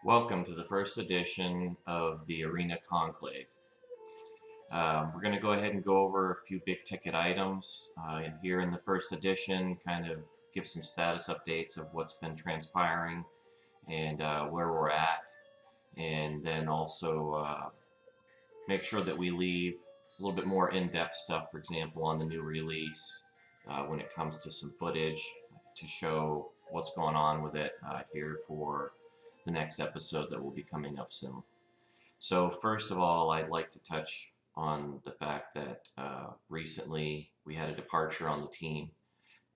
Welcome to the first edition of the Arena Conclave. We're going to go ahead and go over a few big ticket items here in the first edition, kind of give some status updates of what's been transpiring and where we're at, and then also make sure that we leave a little bit more in-depth stuff, for example, on the new release when it comes to some footage to show what's going on with it here for the next episode that will be coming up soon. So first of all, I'd like to touch on the fact that recently we had a departure on the team.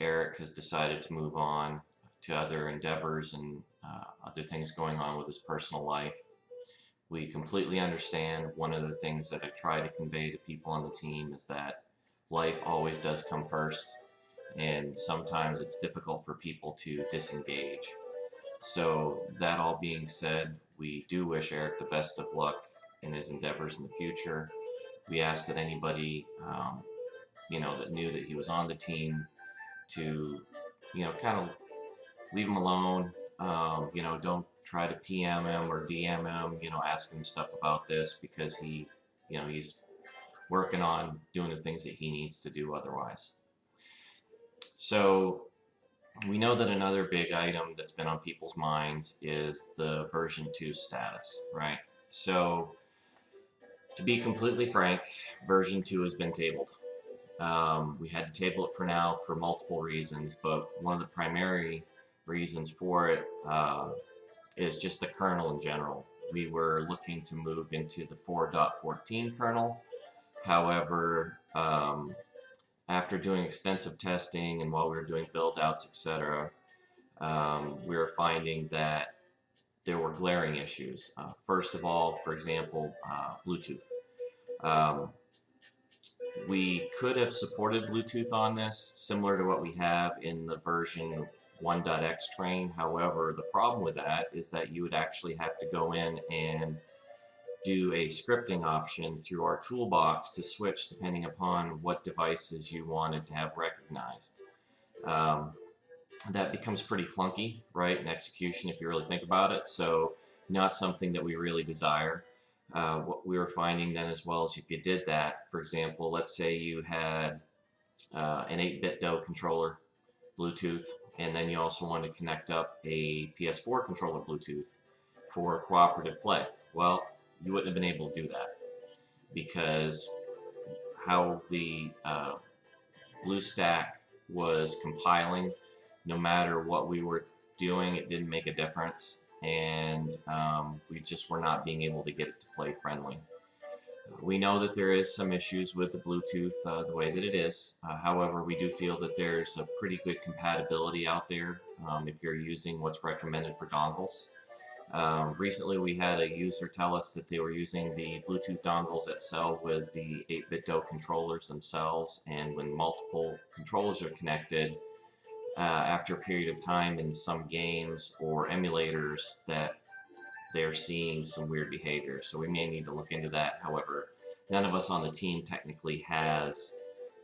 Eric has decided to move on to other endeavors and other things going on with his personal life. We completely understand. One of the things that I try to convey to people on the team is that life always does come first, and sometimes it's difficult for people to disengage. So that all being said, we do wish Eric the best of luck in his endeavors in the future. We ask that anybody, that knew that he was on the team to, kind of leave him alone. Don't try to PM him or DM him, ask him stuff about this because he's working on doing the things that he needs to do otherwise. So we know that another big item that's been on people's minds is the version 2 status, right? So to be completely frank, version 2 has been tabled. We had to table it for now for multiple reasons, but one of the primary reasons for it is just the kernel in general. We were looking to move into the 4.14 kernel. However, after doing extensive testing and while we were doing build outs, etc., we were finding that there were glaring issues. First of all, for example, Bluetooth. We could have supported Bluetooth on this, similar to what we have in the version 1.x train. However, the problem with that is that you would actually have to go in and do a scripting option through our toolbox to switch depending upon what devices you wanted to have recognized. That becomes pretty clunky, right, in execution if you really think about it, so not something that we really desire. What we were finding then as well is if you did that, for example, let's say you had an 8-bit DO controller Bluetooth, and then you also wanted to connect up a PS4 controller Bluetooth for cooperative play. Well, you wouldn't have been able to do that because how the BlueStack was compiling, no matter what we were doing, it didn't make a difference, and we just were not being able to get it to play friendly. We know that there is some issues with the Bluetooth the way that it is. However, we do feel that there's a pretty good compatibility out there if you're using what's recommended for dongles. Recently we had a user tell us that they were using the Bluetooth dongles that sell with the 8-bit DO controllers themselves, and when multiple controllers are connected, after a period of time in some games or emulators that they're seeing some weird behavior. So we may need to look into that. However, none of us on the team technically has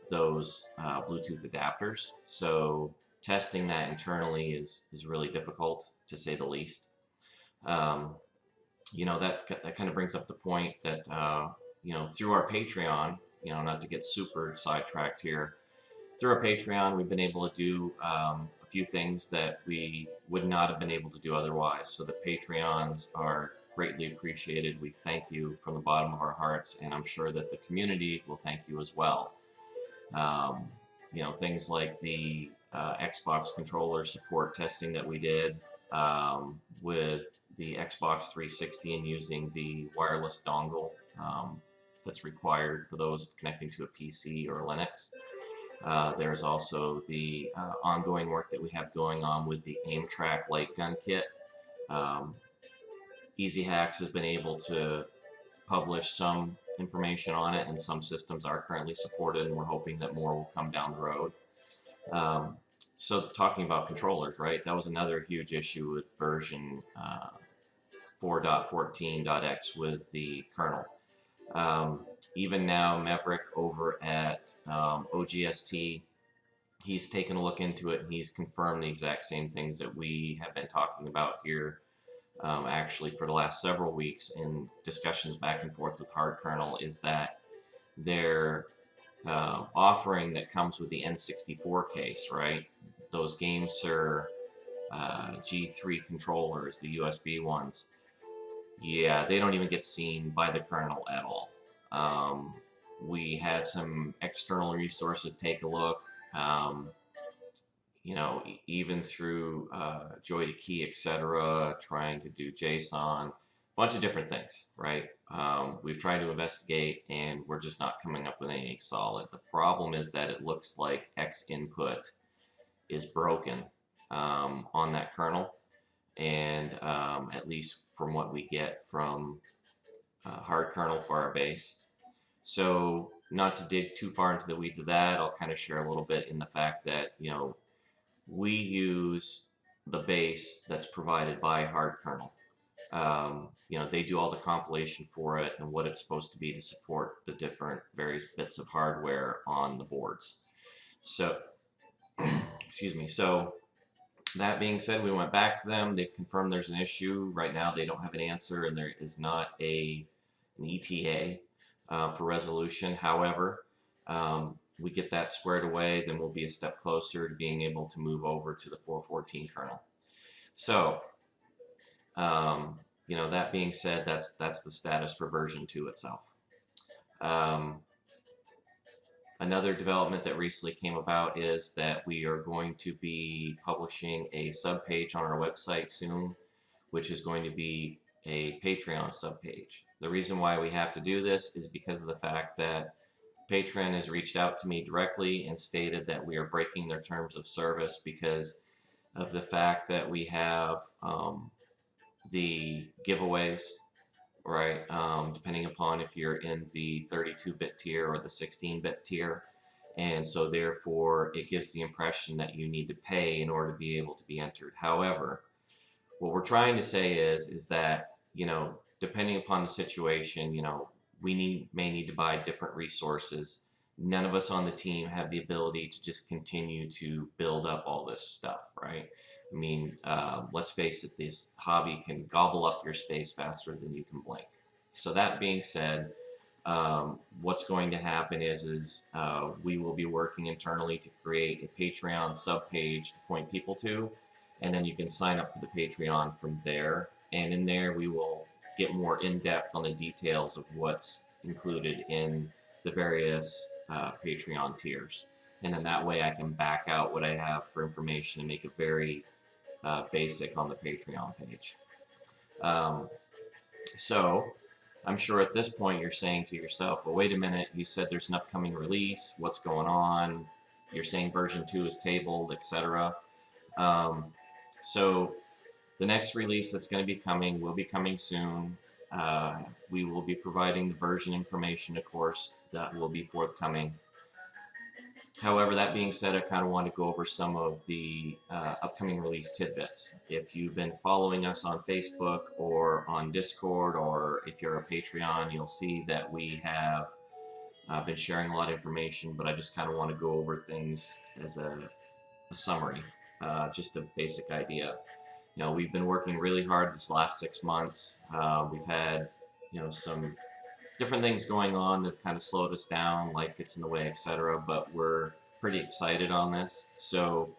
those Bluetooth adapters, so testing that internally is really difficult, to say the least. That kind of brings up the point that through our Patreon, not to get super sidetracked here, through our Patreon we've been able to do a few things that we would not have been able to do otherwise. So the Patreons are greatly appreciated. We thank you from the bottom of our hearts, and I'm sure that the community will thank you as well. Things like the Xbox controller support testing that we did with the Xbox 360 and using the wireless dongle that's required for those connecting to a PC or Linux. There's also the ongoing work that we have going on with the AimTrack light gun kit. Easy Hacks has been able to publish some information on it, and some systems are currently supported, and we're hoping that more will come down the road. So talking about controllers, right, that was another huge issue with version 4.14.x with the kernel. Even now, Maverick over at OGST, he's taken a look into it and he's confirmed the exact same things that we have been talking about here actually for the last several weeks in discussions back and forth with hard kernel, is that their offering that comes with the N64 case, right? Those GameSir G3 controllers, the USB ones, yeah, they don't even get seen by the kernel at all. We had some external resources take a look, you know, even through Joy to Key, etc., trying to do JSON, a bunch of different things, right? We've tried to investigate and we're just not coming up with anything solid. The problem is that it looks like X input is broken on that kernel, and at least from what we get from hard kernel for our base. So not to dig too far into the weeds of that, I'll kind of share a little bit in the fact that, you know, we use the base that's provided by hard kernel. You know, they do all the compilation for it and what it's supposed to be to support the different various bits of hardware on the boards. So, excuse me. So that being said, we went back to them. They've confirmed there's an issue. Right now, they don't have an answer, and there is not an ETA for resolution. However, we get that squared away, then we'll be a step closer to being able to move over to the 4.14 kernel. So, you know, that being said, that's the status for version 2 itself. Another development that recently came about is that we are going to be publishing a subpage on our website soon, which is going to be a Patreon subpage. The reason why we have to do this is because of the fact that Patreon has reached out to me directly and stated that we are breaking their terms of service because of the fact that we have the giveaways, right? Depending upon if you're in the 32-bit tier or the 16-bit tier. And so therefore it gives the impression that you need to pay in order to be able to be entered. However, what we're trying to say is that, you know, depending upon the situation, you know, we may need to buy different resources. None of us on the team have the ability to just continue to build up all this stuff, right? I mean, let's face it, this hobby can gobble up your space faster than you can blink. So that being said, what's going to happen is we will be working internally to create a Patreon subpage to point people to, and then you can sign up for the Patreon from there. And in there, we will get more in-depth on the details of what's included in the various Patreon tiers. And then that way I can back out what I have for information and make it very basic on the Patreon page. So I'm sure at this point you're saying to yourself, well, wait a minute, you said there's an upcoming release, what's going on? You're saying version 2 is tabled, etc. So the next release that's going to be coming will be coming soon. We will be providing the version information, of course, that will be forthcoming. However, that being said, I kind of want to go over some of the upcoming release tidbits. If you've been following us on Facebook or on Discord, or if you're a Patreon, you'll see that we have been sharing a lot of information, but I just kind of want to go over things as a summary, just a basic idea. You know, we've been working really hard this last 6 months. We've had, you know, some different things going on that kind of slowed us down, like it's in the way, etc. But we're pretty excited on this. So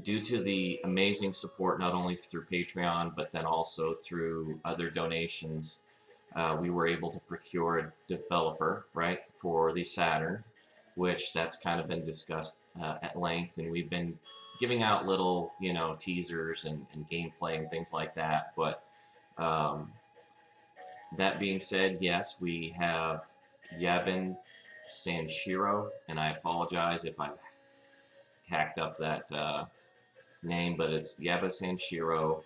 due to the amazing support, not only through Patreon, but then also through other donations, we were able to procure a developer, right, for the Saturn, which that's kind of been discussed at length. And we've been giving out little, you know, teasers and gameplay and things like that. But that being said, yes, we have Yabin Sanshiro, and I apologize if I hacked up that name, but it's Yaba Sanshiro,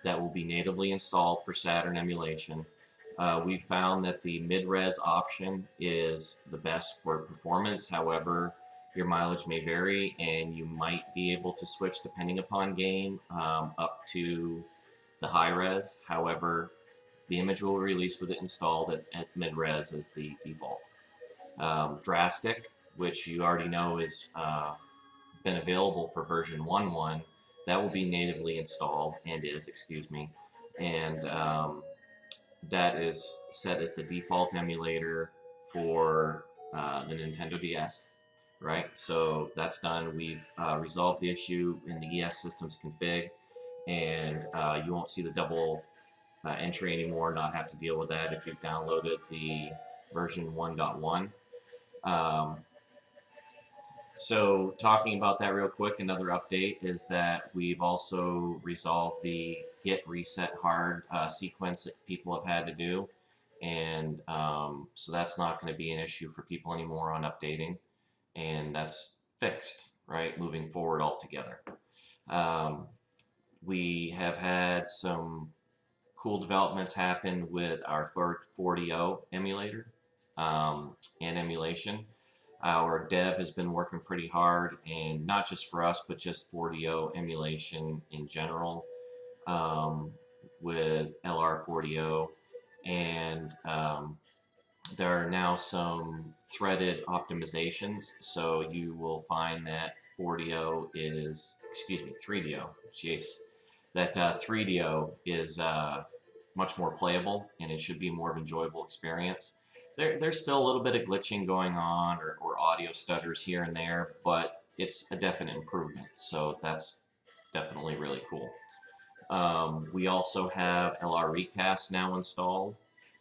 that will be natively installed for Saturn emulation. We found that the mid-res option is the best for performance. However, your mileage may vary, and you might be able to switch, depending upon game, up to the high res. However, the image will release with it installed at mid res as the default. Drastic, which you already know is been available for version 1.1, that will be natively installed and is, excuse me, and that is set as the default emulator for the Nintendo DS, right? So that's done. We've resolved the issue in the ES systems config, and you won't see the double entry anymore, not have to deal with that if you've downloaded the version 1.1. So talking about that real quick, another update is that we've also resolved the get reset hard sequence that people have had to do. And so that's not going to be an issue for people anymore on updating. And that's fixed, right, moving forward altogether. We have had some cool developments happen with our 4DO emulator and emulation. Our dev has been working pretty hard, and not just for us, but just 4DO emulation in general with LR 4DO. And there are now some threaded optimizations, so you will find that 4DO is, excuse me, 3DO, jeez, that 3DO is much more playable, and it should be more of an enjoyable experience. There's still a little bit of glitching going on or audio stutters here and there, but it's a definite improvement, so that's definitely really cool. We also have LR Recast now installed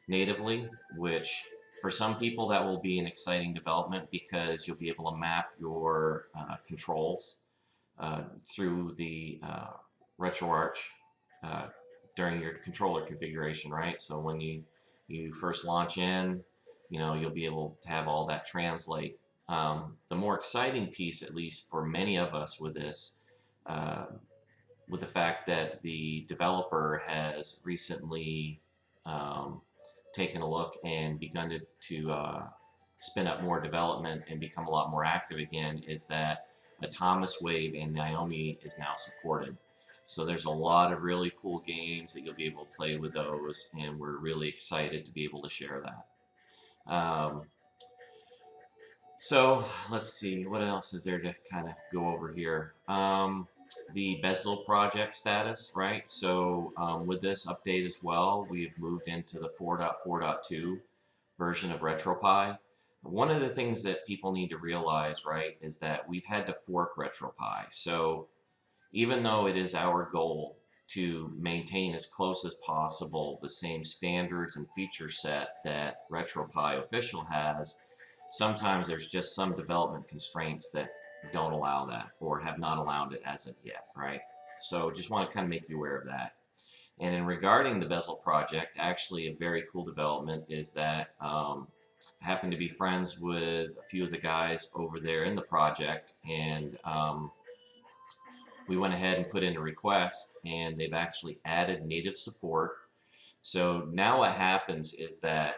natively, which for some people that will be an exciting development because you'll be able to map your controls through the RetroArch during your controller configuration, right? So when you first launch in, you'll be able to have all that translate. The more exciting piece, at least for many of us with this, with the fact that the developer has recently taken a look and begun to spin up more development and become a lot more active again, is that Atomus Wave and Naomi is now supported. So there's a lot of really cool games that you'll be able to play with those, and we're really excited to be able to share that. So let's see, what else is there to kind of go over here? The Bezel project status, right? So with this update as well, we've moved into the 4.4.2 version of RetroPie. One of the things that people need to realize, right, is that we've had to fork RetroPie. So even though it is our goal to maintain as close as possible the same standards and feature set that RetroPie official has, sometimes there's just some development constraints that don't allow that or have not allowed it as of yet, right? So just want to kind of make you aware of that. And in regarding the Bezel project, actually a very cool development is that I happen to be friends with a few of the guys over there in the project, and we went ahead and put in a request, and they've actually added native support. So now what happens is that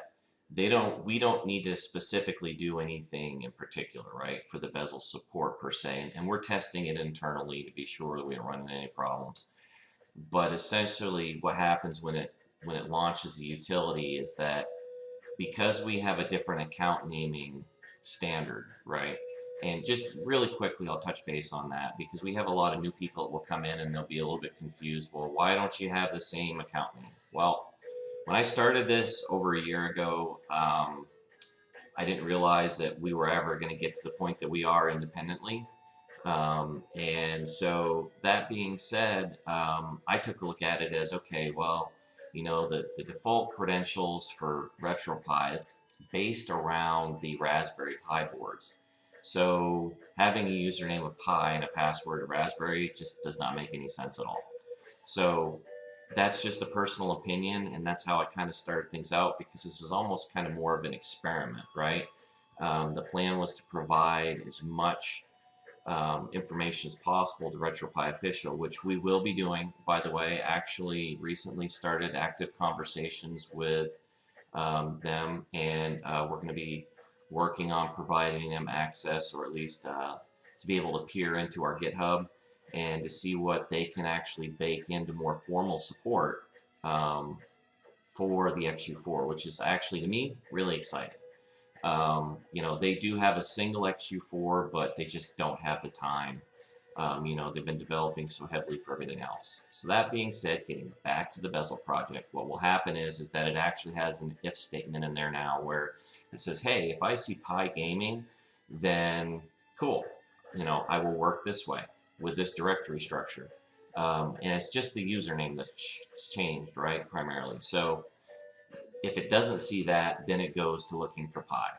we don't need to specifically do anything in particular, right, for the Bezel support per se, and we're testing it internally to be sure that we don't run into any problems. But essentially what happens when it launches the utility is that because we have a different account naming standard, right, and just really quickly I'll touch base on that because we have a lot of new people that will come in and they'll be a little bit confused. Well, why don't you have the same account name? Well, when I started this over a year ago, I didn't realize that we were ever going to get to the point that we are independently. And so that being said, I took a look at it as, okay, well, the default credentials for RetroPie, it's based around the Raspberry Pi boards. So having a username of Pi and a password of Raspberry just does not make any sense at all. So that's just a personal opinion, and that's how I kind of started things out because this is almost kind of more of an experiment, right? The plan was to provide as much information as possible to RetroPie Official, which we will be doing, by the way. Actually recently started active conversations with them, and we're going to be working on providing them access, or at least to be able to peer into our GitHub and to see what they can actually bake into more formal support for the XU4, which is actually, to me, really exciting. You know, they do have a single XU4, but they just don't have the time. You know, they've been developing so heavily for everything else. So that being said, getting back to the Bezel project, what will happen is that it actually has an if statement in there now where it says, hey, if I see Pi Gaming, then cool, you know, I will work this way with this directory structure. And it's just the username that's changed, right, primarily. So if it doesn't see that, then it goes to looking for Pi.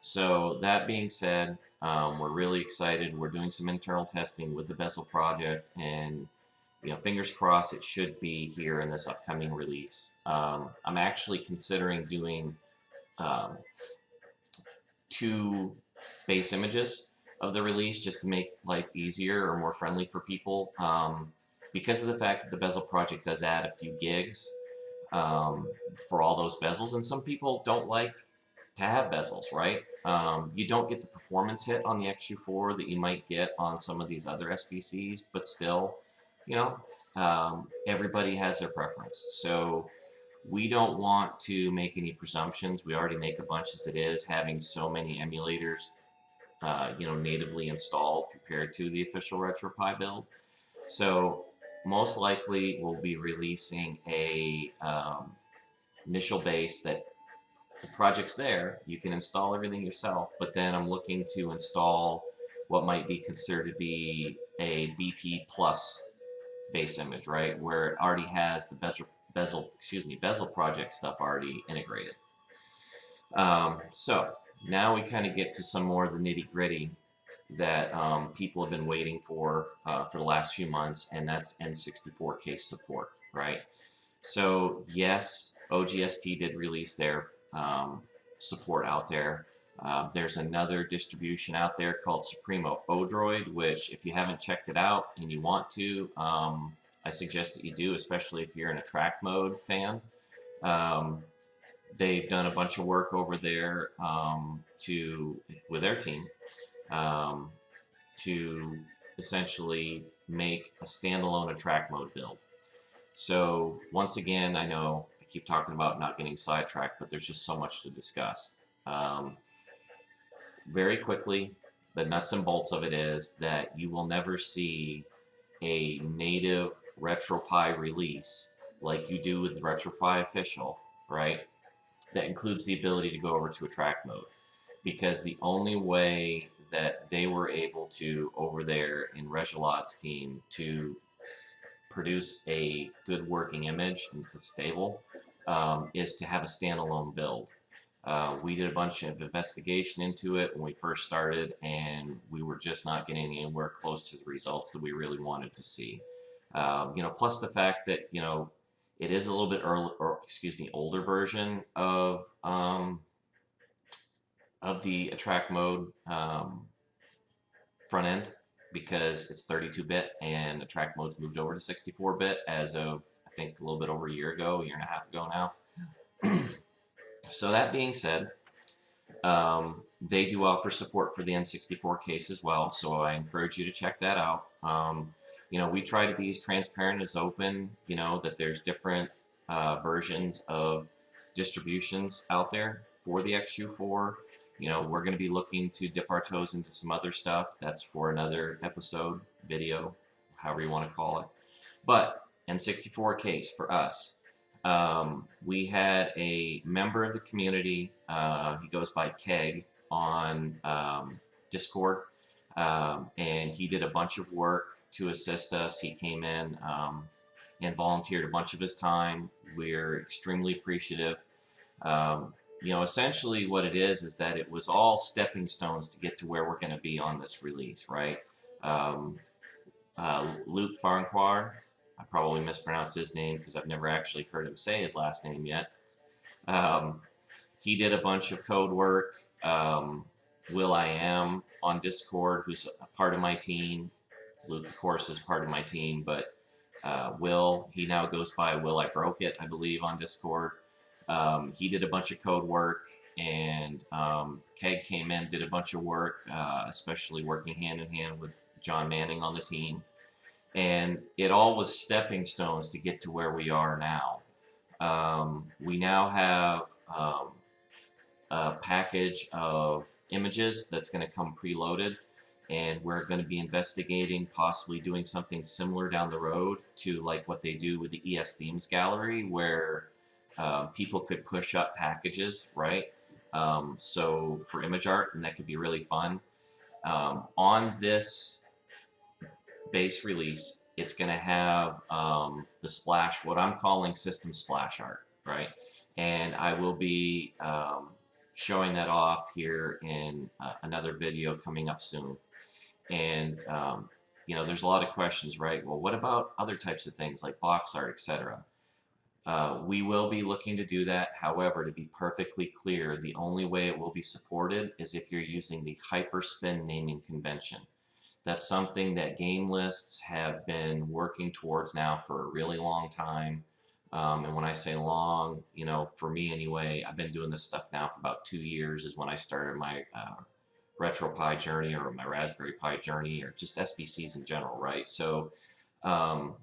So that being said, we're really excited. We're doing some internal testing with the Bezel project, and you know, fingers crossed, it should be here in this upcoming release. I'm actually considering doing 2 base images of the release just to make life easier or more friendly for people. Because of the fact that the Bezel project does add a few gigs for all those bezels, and some people don't like to have bezels, right? You don't get the performance hit on the XU4 that you might get on some of these other SBCs, but still, you know, everybody has their preference. So we don't want to make any presumptions. We already make a bunch as it is, having so many emulators, you know, natively installed compared to the official RetroPie build. So most likely we'll be releasing a initial base that the project's there, you can install everything yourself, but then I'm looking to install what might be considered to be a BP plus base image, right, where it already has the Bezel project stuff already integrated. So now we kind of get to some more of the nitty gritty that people have been waiting for the last few months, and that's N64 case support, right? So yes, OGST did release their support out there. There's another distribution out there called Supremo Odroid, which if you haven't checked it out and you want to, I suggest that you do, especially if you're an attract mode fan. They've done a bunch of work over there with their team to essentially make a standalone attract mode build. So once again, I know I keep talking about not getting sidetracked, but there's just so much to discuss. Very quickly, the nuts and bolts of it is that you will never see a native RetroPie release like you do with the RetroPie official, right? That includes the ability to go over to attract mode. Because the only way that they were able to, over there in Regelad's team, to produce a good working image that's stable, is to have a standalone build. We did a bunch of investigation into it when we first started, and we were just not getting anywhere close to the results that we really wanted to see. You know, plus the fact that, you know, it is a little bit older version of the attract mode front end, because it's 32-bit and attract mode's moved over to 64-bit as of, I think, a little bit over a year and a half ago now. So that being said, they do offer support for the N64 case as well, so I encourage you to check that out. You know, we try to be as transparent as open, you know, that there's different versions of distributions out there for the XU4. You know, we're going to be looking to dip our toes into some other stuff. That's for another episode, video, however you want to call it. But N64 case for us, we had a member of the community, he goes by Keg on Discord, and he did a bunch of work to assist us. He came in and volunteered a bunch of his time. We're extremely appreciative. You know, essentially what it is that it was all stepping stones to get to where we're going to be on this release, right? Luke Farnquhar, I probably mispronounced his name because I've never actually heard him say his last name yet. He did a bunch of code work. Will I Am on Discord, who's a part of my team. Luke, of course, is part of my team, but Will, he now goes by Will I Broke It, I believe, on Discord. He did a bunch of code work, and Keg came in, did a bunch of work, especially working hand in hand with John Manning on the team. And it all was stepping stones to get to where we are now. We now have a package of images that's going to come preloaded, and we're going to be investigating possibly doing something similar down the road to like what they do with the ES Themes Gallery, where people could push up packages, right? So for image art, and that could be really fun. On this base release, it's going to have the splash, what I'm calling system splash art, right? And I will be showing that off here in another video coming up soon. And you know, there's a lot of questions, right? Well, what about other types of things like box art, etc.? We will be looking to do that. However, to be perfectly clear, the only way it will be supported is if you're using the hyperspin naming convention. That's something that game lists have been working towards now for a really long time. And when I say long, you know, for me anyway, I've been doing this stuff now for about 2 years is when I started my RetroPie journey or my Raspberry Pi journey or just SBCs in general, right? So um,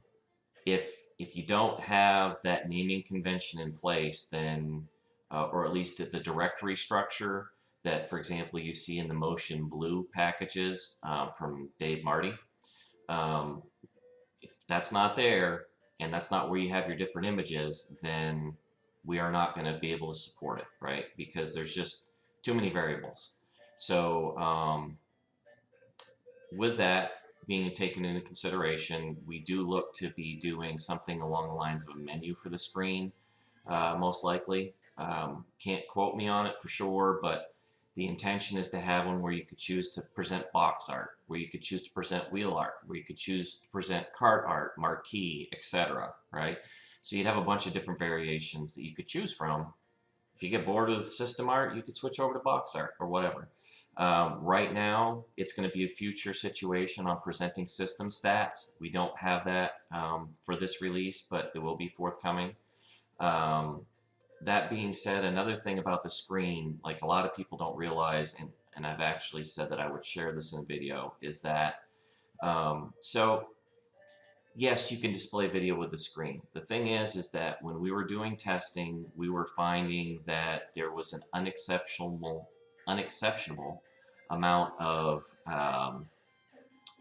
if you don't have that naming convention in place, then, or at least the directory structure, that, for example, you see in the Motion Blue packages from Dave Marty. If that's not there, and that's not where you have your different images, then we are not going to be able to support it, right? Because there's just too many variables. So with that being taken into consideration, we do look to be doing something along the lines of a menu for the screen, most likely. Can't quote me on it for sure, but the intention is to have one where you could choose to present box art, where you could choose to present wheel art, where you could choose to present cart art, marquee, etc. Right? So you'd have a bunch of different variations that you could choose from. If you get bored with system art, you could switch over to box art or whatever. Right now, it's going to be a future situation on presenting system stats. We don't have that for this release, but it will be forthcoming. That being said, another thing about the screen, like a lot of people don't realize, and I've actually said that I would share this in video, is that, so yes, you can display video with the screen. The thing is that when we were doing testing, we were finding that there was an unexceptional amount of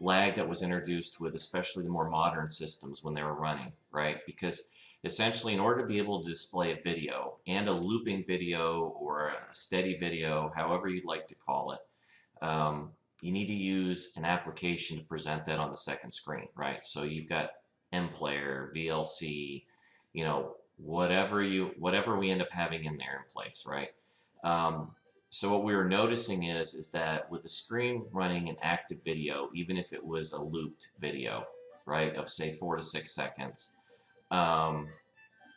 lag that was introduced with especially the more modern systems when they were running, right? Because essentially, in order to be able to display a video and a looping video or a steady video, however you'd like to call it, you need to use an application to present that on the second screen, right? So you've got MPlayer, VLC, you know, whatever we end up having in there in place, right? So what we were noticing is that with the screen running an active video, even if it was a looped video, right, of say 4 to 6 seconds,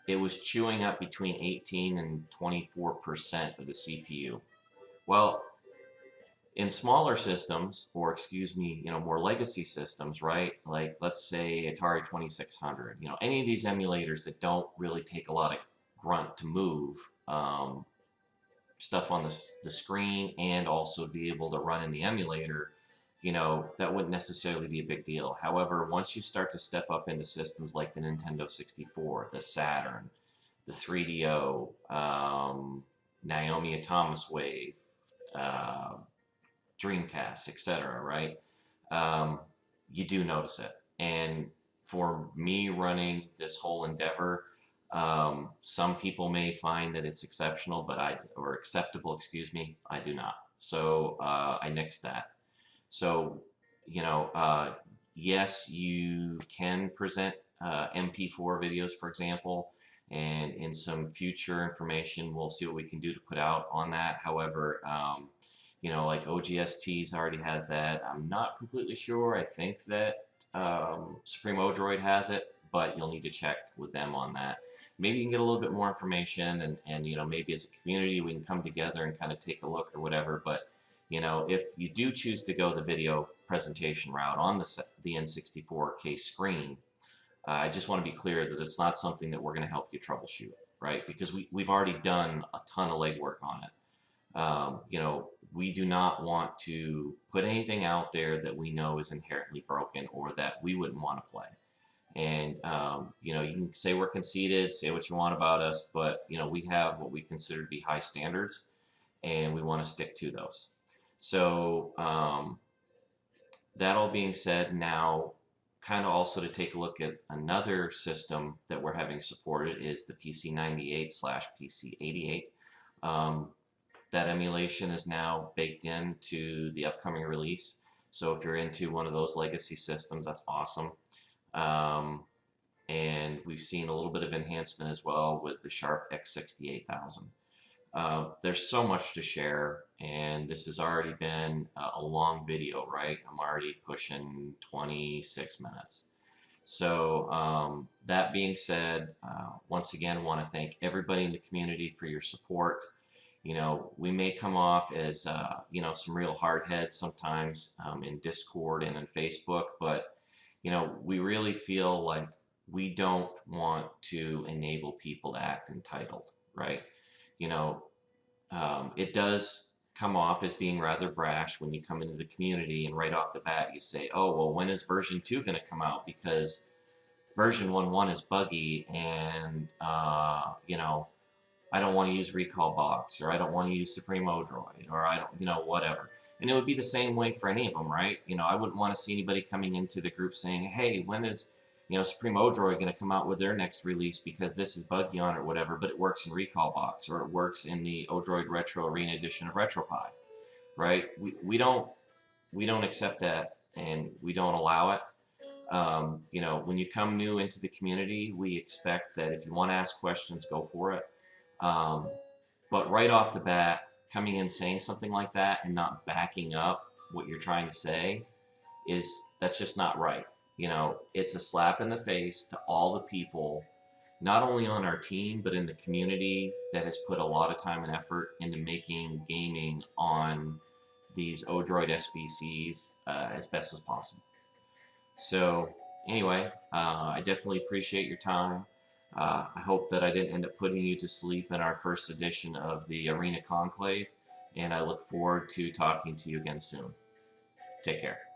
it was chewing up between 18 and 24% of the CPU. Well, in smaller systems, or excuse me, you know, more legacy systems, right? Like let's say Atari 2600, you know, any of these emulators that don't really take a lot of grunt to move stuff on the screen and also be able to run in the emulator, you know, that wouldn't necessarily be a big deal. However, once you start to step up into systems like the Nintendo 64, the Saturn, the 3DO, Naomi Atomus Wave, Dreamcast, etc., right? You do notice it. And for me running this whole endeavor, some people may find that it's exceptional, but or acceptable, excuse me, I do not. So I nixed that. So, you know, yes, you can present MP4 videos, for example, and in some future information, we'll see what we can do to put out on that. However, you know, like OGST already has that. I'm not completely sure. I think that Supreme Odroid has it, but you'll need to check with them on that. Maybe you can get a little bit more information, and you know, maybe as a community we can come together and kind of take a look or whatever. But you know, if you do choose to go the video presentation route on the N64K screen, I just want to be clear that it's not something that we're going to help you troubleshoot, right? Because we've already done a ton of legwork on it. You know, we do not want to put anything out there that we know is inherently broken or that we wouldn't want to play. And you know, you can say we're conceited, say what you want about us, but you know, we have what we consider to be high standards, and we want to stick to those. So that all being said, now kind of also to take a look at another system that we're having supported is the PC98/PC88. That emulation is now baked into the upcoming release. So if you're into one of those legacy systems, that's awesome. And we've seen a little bit of enhancement as well with the Sharp X68000. There's so much to share, and this has already been a long video, right? I'm already pushing 26 minutes. So that being said, once again, want to thank everybody in the community for your support. You know, we may come off as, you know, some real hardheads sometimes in Discord and in Facebook, but, you know, we really feel like we don't want to enable people to act entitled, right? You know, it does come off as being rather brash when you come into the community and right off the bat you say, oh, well, when is version 2 going to come out? Because version 1.1 is buggy and, you know, I don't want to use Recall Box, or I don't want to use Supreme Odroid, or I don't, you know, whatever. And it would be the same way for any of them, right? You know, I wouldn't want to see anybody coming into the group saying, hey, when is, you know, Supreme Odroid going to come out with their next release because this is buggy on it or whatever, but it works in Recall Box, or it works in the Odroid Retro Arena edition of RetroPie, right? We don't accept that, and we don't allow it. You know, when you come new into the community, we expect that if you want to ask questions, go for it. But right off the bat, coming in saying something like that and not backing up what you're trying to say that's just not right. You know, it's a slap in the face to all the people, not only on our team, but in the community that has put a lot of time and effort into making gaming on these Odroid SBCs as best as possible. So anyway, I definitely appreciate your time. I hope that I didn't end up putting you to sleep in our first edition of the Arena Conclave, and I look forward to talking to you again soon. Take care.